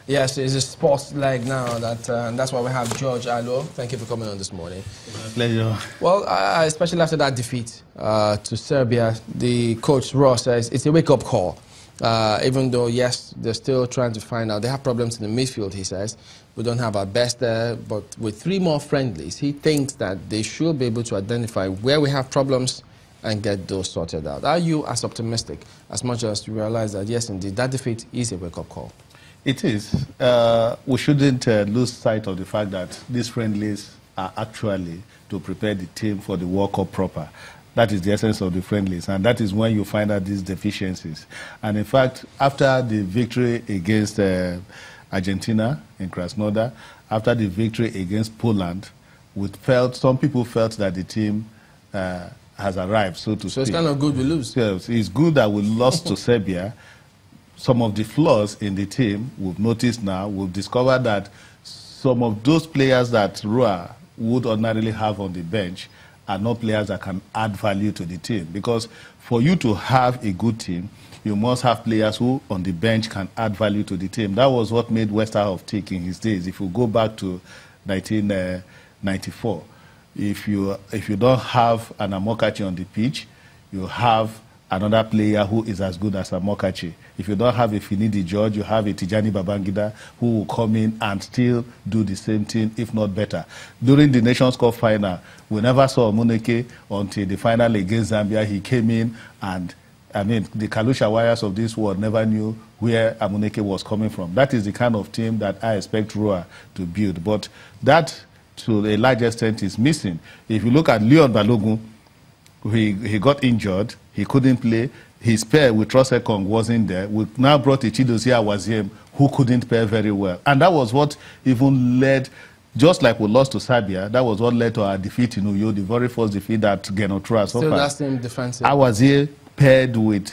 Yes, it's a sports leg now. That's why we have George Alo. Thank you for coming on this morning. My pleasure. Well, especially after that defeat to Serbia, the coach Ross says it's a wake-up call. Even though, yes, they're still trying to find out. They have problems in the midfield, he says. We don't have our best there, but with 3 more friendlies, he thinks that they should be able to identify where we have problems and get those sorted out. Are you as optimistic as much as you realize that, yes, indeed, that defeat is a wake-up call? It is. We shouldn't lose sight of the fact that these friendlies are actually to prepare the team for the World Cup proper. That is the essence of the friendlies, and that is when you find out these deficiencies. And in fact, after the victory against Argentina in Krasnodar, after the victory against Poland, some people felt that the team has arrived, so to speak. So it's kind of good we lose. Yes, it's good that we lost to Serbia. Some of the flaws in the team we've noticed now, we've discovered that some of those players that Rua would ordinarily have on the bench are not players that can add value to the team. Because for you to have a good team, you must have players who on the bench can add value to the team. That was what made Westerhoff tick in his days. If you go back to 1994, if you don't have an Amokachi on the pitch, you have another player who is as good as Amokachi. If you don't have a Finidi George, you have a Tijani Babangida who will come in and still do the same thing, if not better. During the Nations Cup final, we never saw Muneke until the final against Zambia. He came in and, I mean, the Kalusha Warriors of this world never knew where Amuneke was coming from. That is the kind of team that I expect Roa to build. But that, to a large extent, is missing. If you look at Leon Balogun, he got injured. He couldn't play. His pair with Trosekong wasn't there. We now brought Ichidozie Awaziem, who couldn't pair very well. And that was what even led, just like we lost to Serbia, that was what led to our defeat in Uyo, the very first defeat that Genotra suffered. Still that same defensive. Awaziem paired with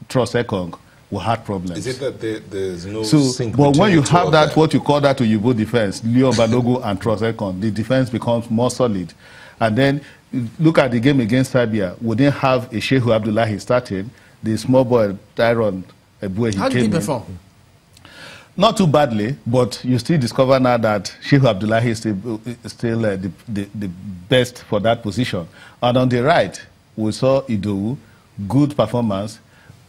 Trosekong, we had problems. Is it that there's no sync? But when you have that, what you call that Uyibo defense, Leo Balogun and Trosekong, the defense becomes more solid. And then look at the game against Serbia. We didn't have a Shehu Abdullahi starting. The small boy, Tyron Ebue, How did he perform? Not too badly, but you still discover now that Shehu Abdullahi is still the best for that position. And on the right, we saw Idowu, good performance.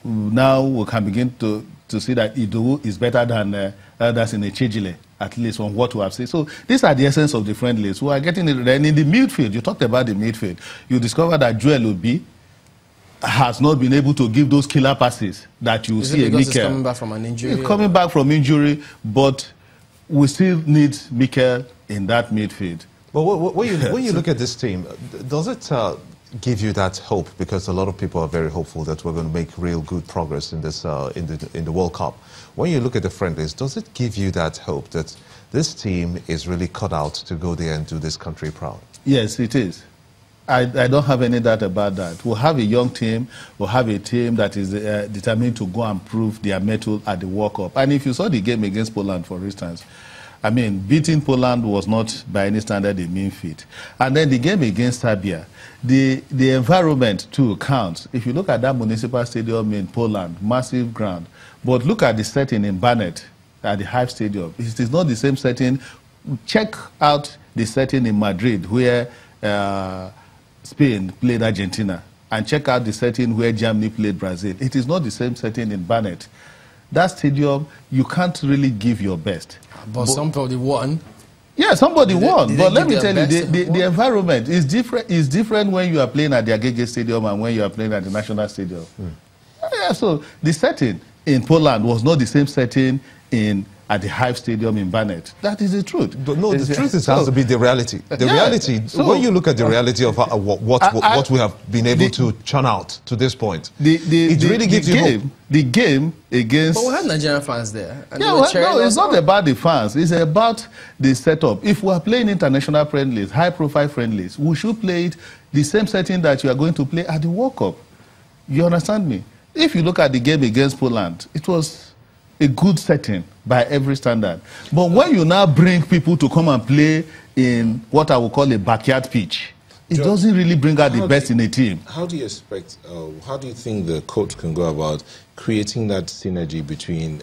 Now we can begin to see that Idowu is better than others in Echejile, at least from what we have seen. So these are the essence of the friendlies. We are getting it. Then in the midfield, you talked about the midfield. You discover that Joel Obi has not been able to give those killer passes that you see in Mikel. He's coming back from an injury? He's coming back from injury, but we still need Mikel in that midfield. But when you look at this team, does it give you that hope? Because a lot of people are very hopeful that we're going to make real good progress in this in the World Cup. When you look at the friendlies, does it give you that hope that this team is really cut out to go there and do this country proud? Yes, it is. I don't have any doubt about that. We'll have a young team. We'll have a team that is determined to go and prove their mettle at the World Cup. And if you saw the game against Poland, for instance, I mean, beating Poland was not by any standard a mean feat. And then the game against Serbia, the environment too counts. If you look at that municipal stadium in Poland, massive ground, but look at the setting in Barnet at the Hive Stadium. It is not the same setting. Check out the setting in Madrid where Spain played Argentina, and check out the setting where Germany played Brazil. It is not the same setting in Barnet. That stadium, you can't really give your best. But somebody won. Yeah, somebody won. But let me tell you, the environment is different. It's different when you are playing at the Agege Stadium and when you are playing at the National Stadium. Yeah, so the setting in Poland was not the same setting at the Hive Stadium in Barnet. That is the truth. No, the truth has to be the reality. The reality, when you look at the reality of what we have been able to churn out to this point, it really gives you hope. The game against... But we had Nigerian fans there. And no, it's not about the fans. It's about the setup. If we are playing international friendlies, high-profile friendlies, we should play it the same setting that you are going to play at the World Cup. You understand me? If you look at the game against Poland, it was a good setting by every standard. But when you now bring people to come and play in what I would call a backyard pitch, it doesn't really bring out the best in a team. How do you expect, how do you think the coach can go about creating that synergy between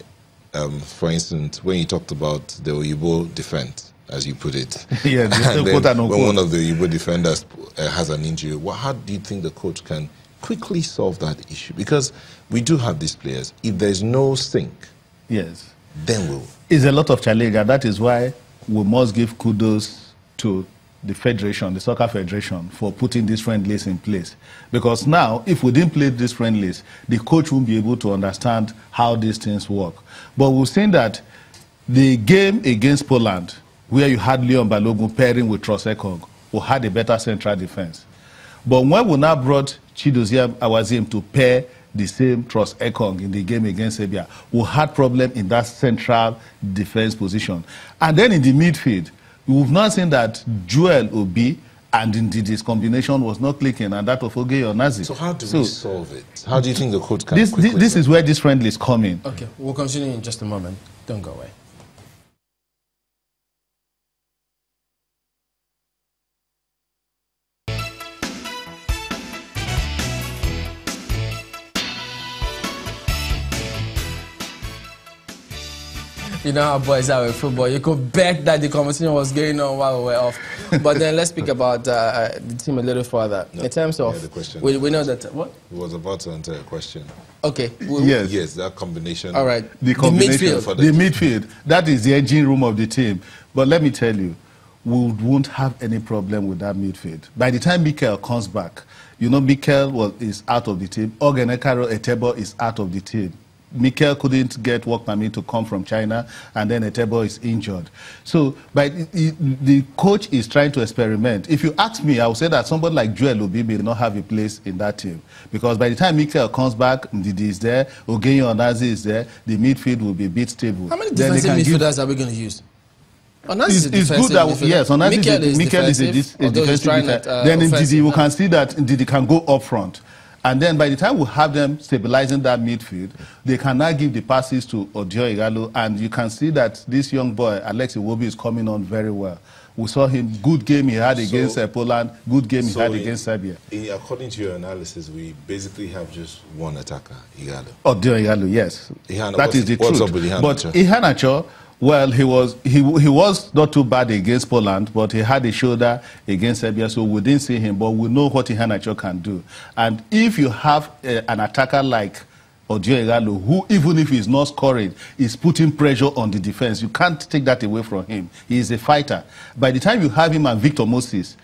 for instance, when you talked about the Oyibo defense, as you put it, yeah, and then when one of the Oyibo defenders has an injury, how do you think the coach can quickly solve that issue? Because we do have these players. If there's no sync, yes, then we'll. It's a lot of challenge, and that is why we must give kudos to the federation, the soccer federation, for putting these friendlies in place. Because now, if we didn't play these friendlies, the coach won't be able to understand how these things work. But we've seen that the game against Poland, where you had Leon Balogun pairing with Trossard, who had a better central defense. But when we now brought Chidozie Awaziem to pair the same Trossard in the game against Serbia, we had problem in that central defense position. And then in the midfield, we've now seen that Joel Obi and indeed his combination was not clicking, and that of Oge Onazi. So how do we solve it? How do you think the coach can this is where this friendly is coming. Okay, we'll continue in just a moment. Don't go away. You know how boys are with football. You could bet that the conversation was going on while we were off. But then let's speak about the team a little further. No, in terms of, the question we know that, what? He was about to answer a question. Okay. Yes, that combination. All right. The combination, the midfield, that is the engine room of the team. But let me tell you, we won't have any problem with that midfield. By the time Mikel comes back, you know Mikel is out of the team. Ogenekaro Etebo is out of the team. Mikel couldn't get work permit to come from China, and then Etebo is injured. So the coach is trying to experiment. If you ask me, I would say that somebody like Joel Obi may not have a place in that team. Because by the time Mikel comes back, Ndidi is there, Ogenye Onazi is there, the midfield will be a bit stable. How many defensive midfielders are we going to use? It's good that, yes, Mikel is a defensive midfielder. Then Ndidi, you can see that Ndidi can go up front. And then by the time we have them stabilizing that midfield, they can now give the passes to Odio Igalo. And you can see that this young boy, Alex Iwobi, is coming on very well. We saw him, good game he had against Poland, good game he had against Serbia. According to your analysis, we basically have just one attacker, Igalo. Odio Igalo, yes. That is the truth. What's up with Ihanacho? But Ihanacho, well, he was not too bad against Poland, but he had a shoulder against Serbia, so we didn't see him. But we know what Ihanacho can do. And if you have an attacker like Odio Igalo, who, even if he's not scoring, is putting pressure on the defense, you can't take that away from him. He is a fighter. By the time you have him and Victor Moses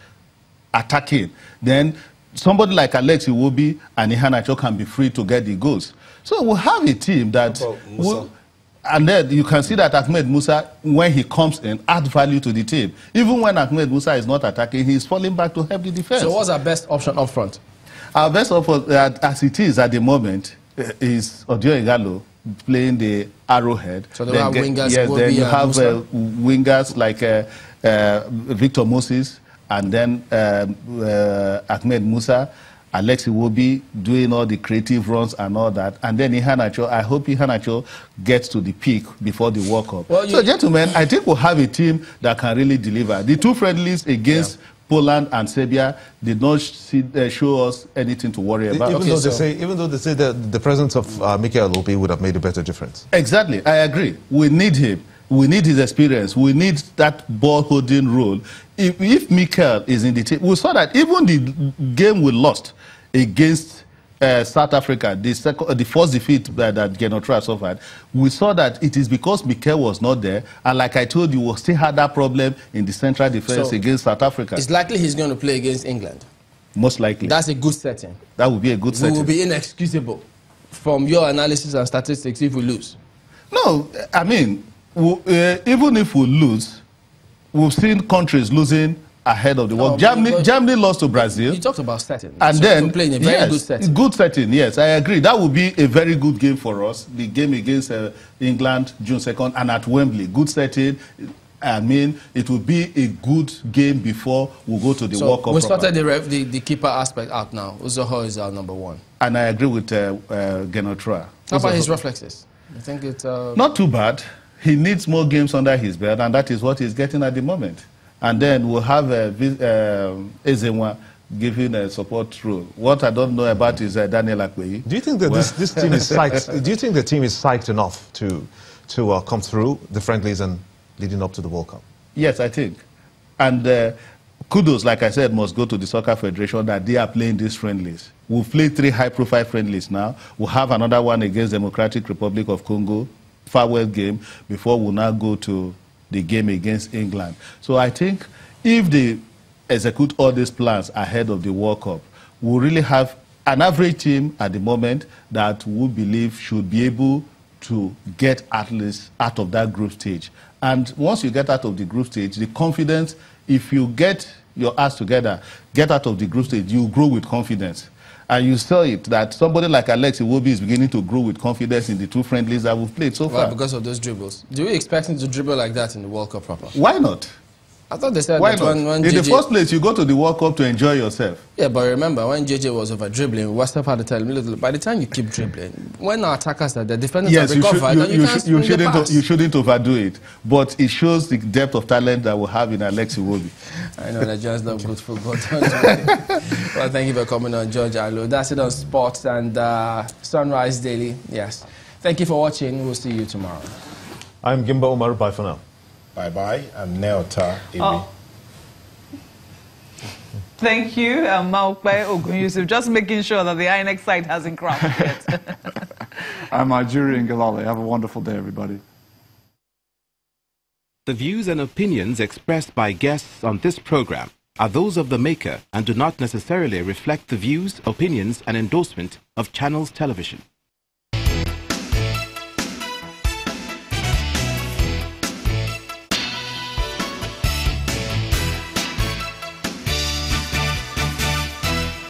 attacking, then somebody like Alex Iwobi and Ihanacho can be free to get the goals. So we'll have a team that will. And then you can see that Ahmed Musa, when he comes in, adds value to the team. Even when Ahmed Musa is not attacking, he's falling back to help the defense. So what's our best option up front? Our best option, as it is at the moment, is Odio Igalo playing the arrowhead. So there are wingers. Yes, then you have wingers like Victor Moses, and then Ahmed Musa, Alex Iwobi doing all the creative runs and all that. And then Ihanacho, I hope Ihanacho gets to the peak before the World Cup. Well, so, gentlemen, I think we'll have a team that can really deliver. The two friendlies against Poland and Serbia did not show us anything to worry about. Even though they say that the presence of Mikel Obi would have made a better difference. Exactly, I agree. We need him. We need his experience. We need that ball-holding role. If Mikel is in the team, we saw that even the game we lost against South Africa, the first defeat that Genotra suffered, we saw that it is because Mikel was not there, and like I told you, we still had that problem in the central defense against South Africa. It's likely he's going to play against England. Most likely. That's a good setting. That would be a good setting. We will be inexcusable from your analysis and statistics if we lose. No, I mean, even if we lose, we've seen countries losing ahead of the world. Germany lost to Brazil. You talked about setting. And so then playing a very good setting. Good setting, yes, I agree. That would be a very good game for us. The game against England, June 2nd, and at Wembley. Good setting. I mean, it will be a good game before we go to the World Cup. We started the keeper aspect out now. Uzoho is our number one. And I agree with Genotra. How about his reflexes? I think it's... Not too bad. He needs more games under his belt, and that is what he's getting at the moment. And then we'll have Ezenwa giving a support role. What I don't know about is Daniel Akweyi. Do you think that this team is psyched? Do you think the team is psyched enough to to come through the friendlies and leading up to the World Cup? Yes, I think. And kudos, like I said, must go to the Soccer Federation that they are playing these friendlies. We've played 3 high-profile friendlies now. We'll have another one against Democratic Republic of Congo, farewell game, before we'll now go to the game against England. So I think if they execute all these plans ahead of the World Cup, we'll really have an average team at the moment that we believe should be able to get at least out of that group stage. And once you get out of the group stage, the confidence, if you get your ass together, get out of the group stage, you grow with confidence. And you saw it, that somebody like Alex Iwobi is beginning to grow with confidence in the 2 friendlies that we've played so far. Because of those dribbles. Do you expect him to dribble like that in the World Cup proper? Why not? I thought they said Why that not? when in JJ... the first place, you go to the World Cup to enjoy yourself. Yeah, but remember, when JJ was over dribbling, Western had to tell him, look, by the time you keep dribbling, when our attackers are there, defenders are recovered, you shouldn't overdo it. But it shows the depth of talent that we have in Alex Iwobi. I know that just love good football. Well, thank you for coming on, George Alo. That's it on Sports and Sunrise Daily. Yes. Thank you for watching. We'll see you tomorrow. I'm Gimba Omar. Bye for now. Bye-bye. I'm Neota Ibi. Oh. Thank you, Maokpe Ogunyusuf. Just making sure that the INEX site hasn't crashed yet. I'm Ajuri Ngalale. Have a wonderful day, everybody. The views and opinions expressed by guests on this program are those of the maker and do not necessarily reflect the views, opinions, and endorsement of Channels Television.